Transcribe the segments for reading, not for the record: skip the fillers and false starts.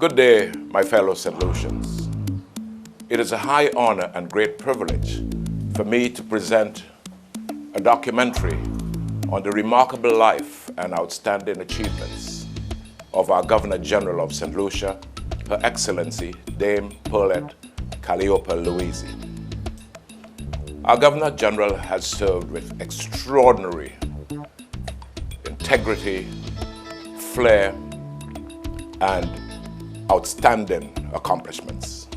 Good day, my fellow St. Lucians. It is a high honor and great privilege for me to present a documentary on the remarkable life and outstanding achievements of our Governor General of St. Lucia, Her Excellency Dame Pearlette Louisy. Our Governor General has served with extraordinary integrity, flair, and outstanding accomplishments.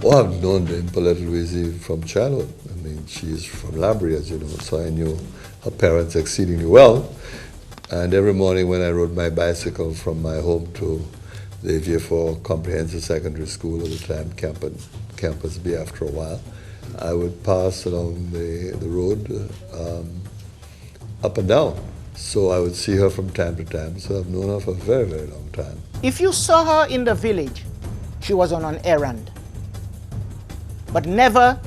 Well, I've known Dame Pearlette Louisy from childhood. I mean, she's from Labrie, as you know, so I knew her parents exceedingly well. And every morning when I rode my bicycle from my home to the AVA4 Comprehensive Secondary School, at the time Campus B after a while, I would pass along the road up and down. So I would see her from time to time, so I've known her for a very, very long time. If you saw her in the village, she was on an errand. But never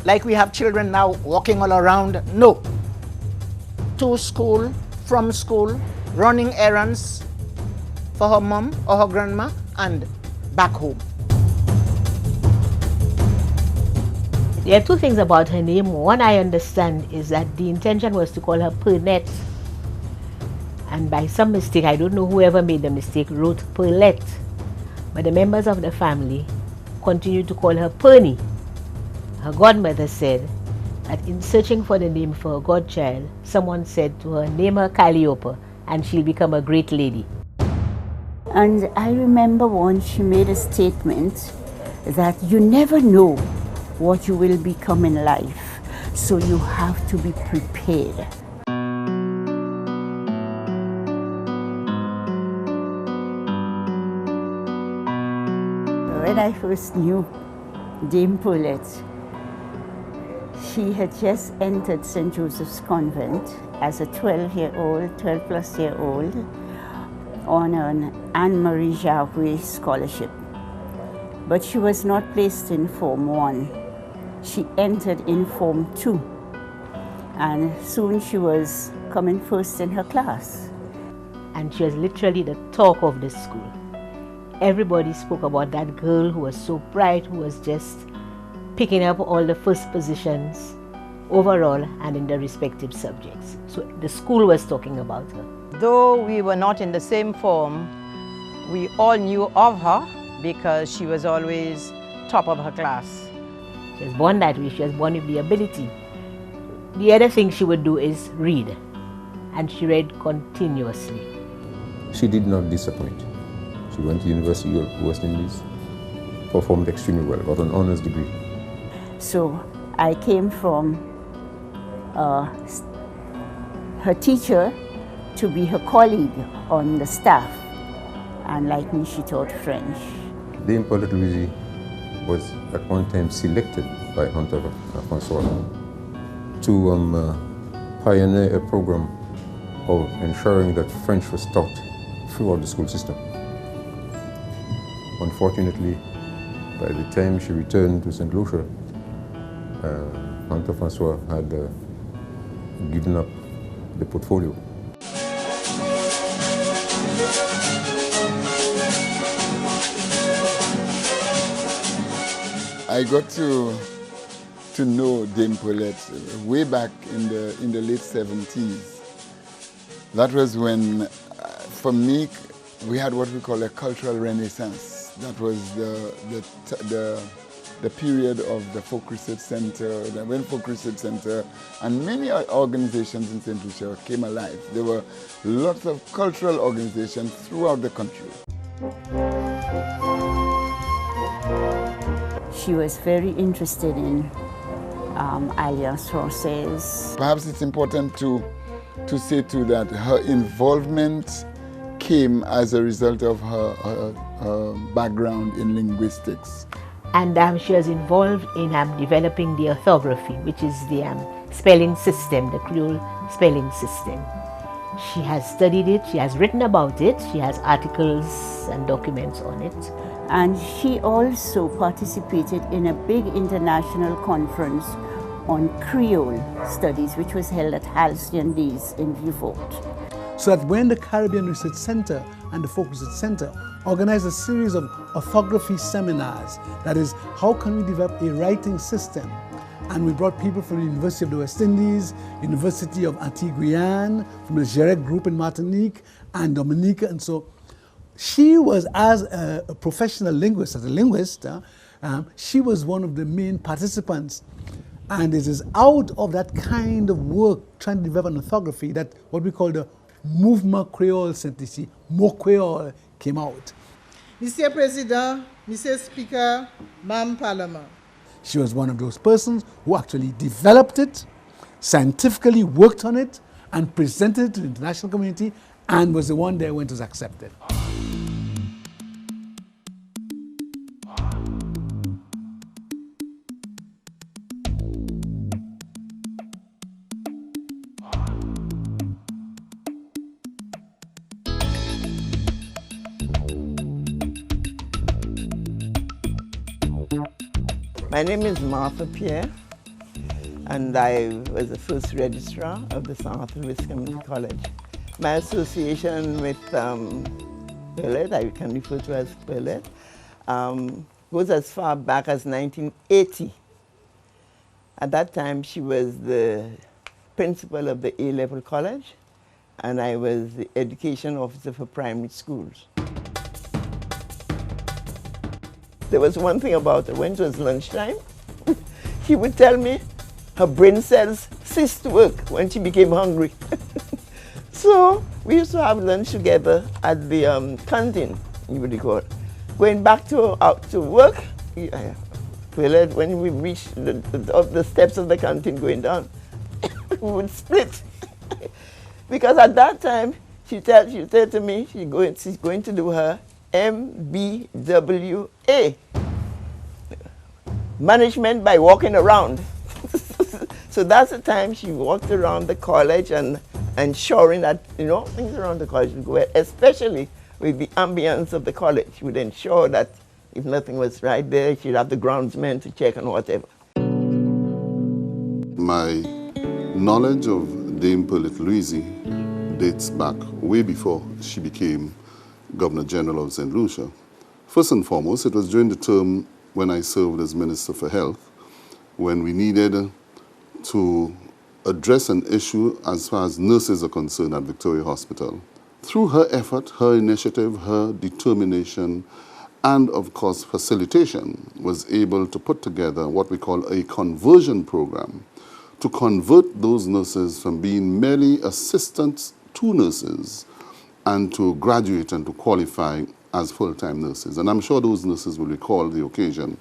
like we have children now walking all around, no. To school, from school, running errands for her mom or her grandma, and back home. There are two things about her name. One I understand is that the intention was to call her Pearlette. And by some mistake, I don't know whoever made the mistake, wrote Pearlette. But the members of the family continued to call her Pernie. Her godmother said that in searching for the name for her godchild, someone said to her, name her Calliope and she'll become a great lady. And I remember once she made a statement that you never know what you will become in life, so you have to be prepared. When I first knew Dame Pearlette, she had just entered St. Joseph's Convent as a 12-plus-year-old on an Anne-Marie Jarvie scholarship. But she was not placed in Form 1. She entered in Form 2. And soon she was coming first in her class. And she was literally the talk of the school. Everybody spoke about that girl who was so bright, who was just picking up all the first positions overall and in the respective subjects. So the school was talking about her. Though we were not in the same form, we all knew of her because she was always top of her class. She was born that way. She was born with the ability. The other thing she would do is read, and she read continuously. She did not disappoint. She went to the University of West Indies, performed extremely well, got an honors degree. So I came from her teacher to be her colleague on the staff. And like me, she taught French. Dame Pearlette Louisy was at one time selected by Hunter Francois to pioneer a program of ensuring that French was taught throughout the school system. Unfortunately, by the time she returned to St. Lucia, Hunter Francois had given up the portfolio. I got to know Dame Pearlette way back in the late 70s. That was when, for me, we had what we call a cultural renaissance. That was the period of the Folk Research Center, the when Folk Research Center, and many organizations in St. Lucia came alive. There were lots of cultural organizations throughout the country. She was very interested in Alliance Française. Perhaps it's important to say too that her involvement came as a result of her background in linguistics. And she was involved in developing the orthography, which is the spelling system, the Creole spelling system. She has studied it, she has written about it, she has articles and documents on it. And she also participated in a big international conference on Creole studies, which was held at Halcyon Days in Vieux Fort. So that when the Caribbean Research Center and the Folk Research Center organized a series of orthography seminars, that is, how can we develop a writing system? And we brought people from the University of the West Indies, University of Antigua, from the Jerec group in Martinique and Dominica, and so she was, as a professional linguist, as a linguist, she was one of the main participants. And it is out of that kind of work, trying to develop an orthography, that what we call the Mouvement Creole Saint-Ici, Mo Creole, came out. Mr. President, Mr. Speaker, Madam Parliament. She was one of those persons who actually developed it, scientifically worked on it, and presented it to the international community, and was the one there when it was accepted. My name is Martha Pierre, and I was the first registrar of the South Louis Community College. My association with Pearlette, I can refer to as Pearlette, goes as far back as 1980. At that time, she was the principal of the A-level college, and I was the education officer for primary schools. There was one thing about her: when it was lunchtime, she would tell me her brain cells ceased to work when she became hungry. So we used to have lunch together at the canteen, you would recall. Going back out to work, when we reached the steps of the canteen going down, we would split. Because at that time, she said to me, she's going to do her MBWA, management by walking around. So that's the time she walked around the college and ensuring that, things around the college would go well, especially with the ambience of the college. She would ensure that if nothing was right there, she'd have the groundsmen to check and whatever. My knowledge of Dame Pearlette Louisy dates back way before she became Governor General of St. Lucia. First and foremost, it was during the term when I served as Minister for Health, when we needed to address an issue as far as nurses are concerned at Victoria Hospital. Through her effort, her initiative, her determination, and of course facilitation, was able to put together what we call a conversion program to convert those nurses from being merely assistants to nurses and to graduate and to qualify as full-time nurses. And I'm sure those nurses will recall the occasion.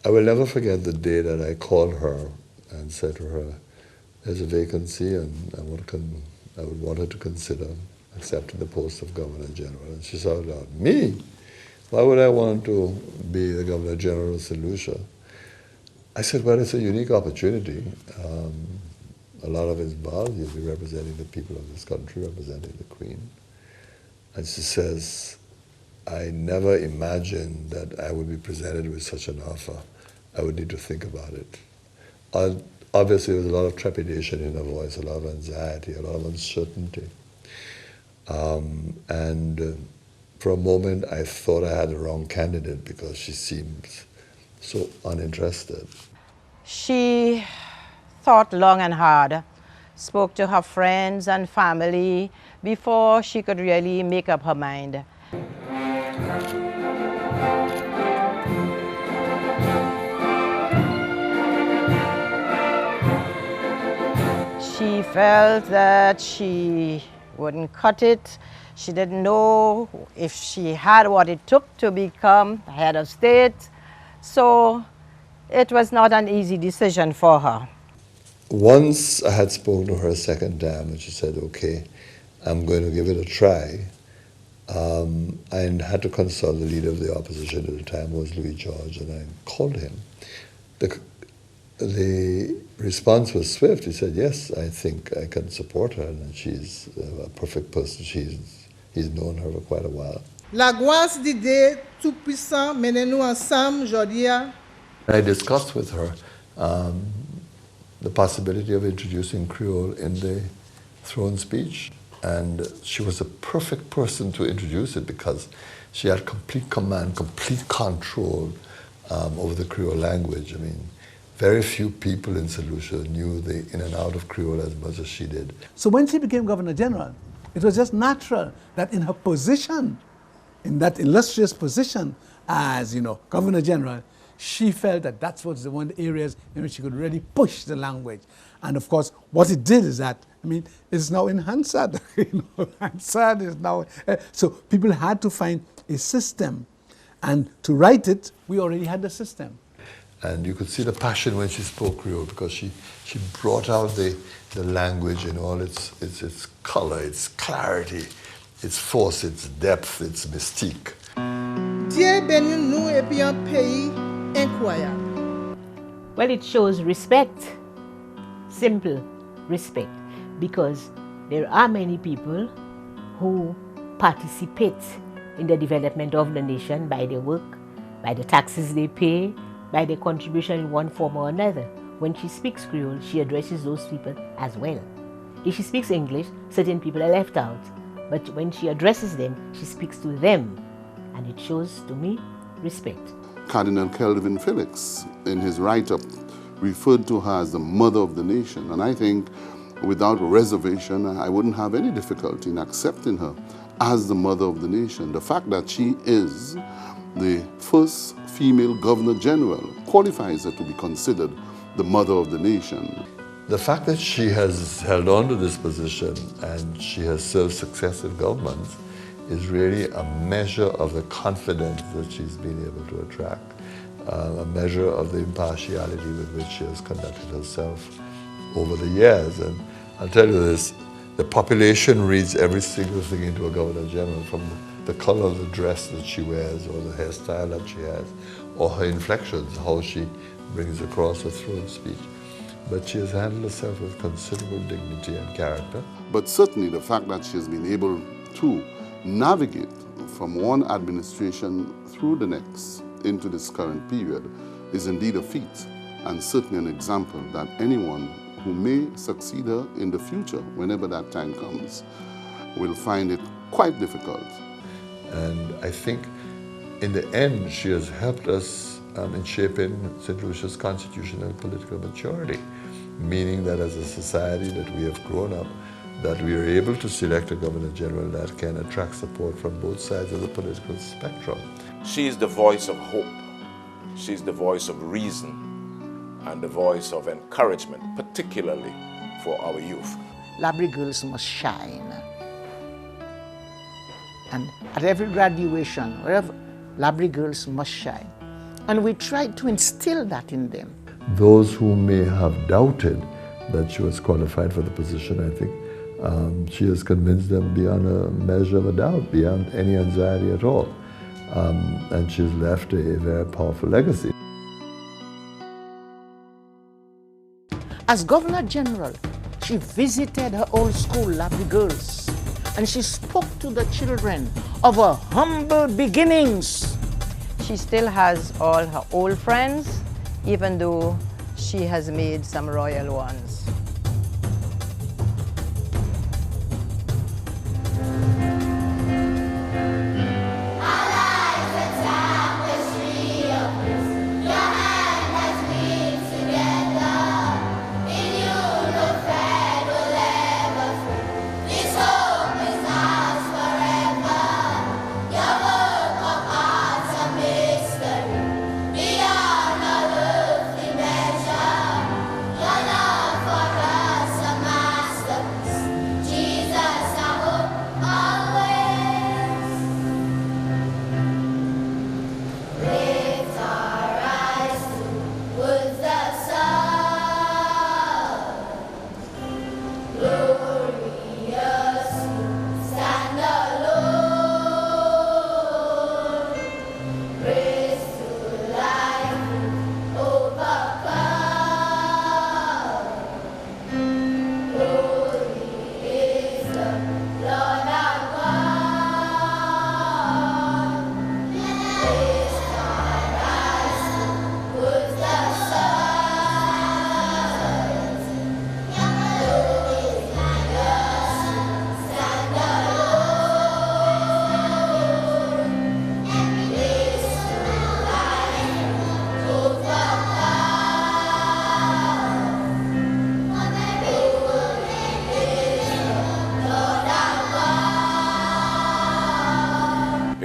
I will never forget the day that I called her and said to her, there's a vacancy and I would want her to consider accepting the post of Governor General. And she said, me? Why would I want to be the Governor General of St. Lucia? I said, well, it's a unique opportunity. A lot of it's involved. You'll be representing the people of this country, representing the Queen. And she says, I never imagined that I would be presented with such an offer. I would need to think about it. Obviously, there was a lot of trepidation in her voice, a lot of anxiety, a lot of uncertainty. For a moment, I thought I had the wrong candidate because she seemed so uninterested. She thought long and hard, spoke to her friends and family before she could really make up her mind. She felt that she wouldn't cut it She didn't know if she had what it took to become head of state. So it was not an easy decision for her. Once I had spoken to her a second time and she said, okay, I'm going to give it a try. I had to consult the leader of the opposition at the time, was Louis George, and I called him. The response was swift. He said, yes, I think I can support her, and she's a perfect person. He's known her for quite a while. La gloire d'idée tout puissant mène nous ensemble aujourd'hui. I discussed with her the possibility of introducing Creole in the throne speech, and she was a perfect person to introduce it because she had complete command, complete control over the Creole language. I mean, very few people in St. Lucia knew the in and out of Creole as much as she did. So when she became Governor General, it was just natural that in her position, in that illustrious position as, Governor General, she felt that that was one of the areas in which she could really push the language. And of course, what it did is that, it's now in Hansard. Hansard is now, so people had to find a system. And to write it, we already had the system. And you could see the passion when she spoke Creole because she brought out the language in all its color, its clarity, its force, its depth, its mystique. Dieu bénit nous et puis un pays incroyable. Well, it shows respect, simple respect, because there are many people who participate in the development of the nation by their work, by the taxes they pay, by their contribution in one form or another. When she speaks Creole, she addresses those people as well. If she speaks English, certain people are left out. But when she addresses them, she speaks to them. And it shows, to me, respect. Cardinal Kelvin Felix, in his write-up, referred to her as the mother of the nation. And I think, without reservation, I wouldn't have any difficulty in accepting her as the mother of the nation. The fact that she is the first female Governor General qualifies her to be considered the mother of the nation. The fact that she has held on to this position and she has served successive governments is really a measure of the confidence that she's been able to attract, a measure of the impartiality with which she has conducted herself over the years. And I'll tell you this, the population reads every single thing into a Governor General, from the color of the dress that she wears, or the hairstyle that she has, or her inflections, how she brings across her throne speech. But she has handled herself with considerable dignity and character. But certainly the fact that she has been able to navigate from one administration through the next into this current period is indeed a feat, and certainly an example that anyone who may succeed her in the future, whenever that time comes, will find it quite difficult. And I think in the end, she has helped us in shaping St. Lucia's constitutional and political maturity, meaning that as a society that we have grown up, that we are able to select a Governor General that can attract support from both sides of the political spectrum. She's the voice of hope. She's the voice of reason and the voice of encouragement, particularly for our youth. Labrie girls must shine. And at every graduation, wherever, Labrie girls must shine. And we tried to instill that in them. Those who may have doubted that she was qualified for the position, I think she has convinced them beyond a measure of a doubt, beyond any anxiety at all. And she's left a very powerful legacy. As Governor General, she visited her old school, Labrie Girls, and she spoke to the children of her humble beginnings. She still has all her old friends, even though she has made some royal ones. Beyond our earthly measure, your love for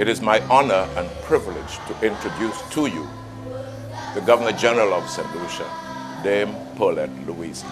It is my honor and privilege to introduce to you the Governor General of St. Lucia, Dame Pearlette Louisy.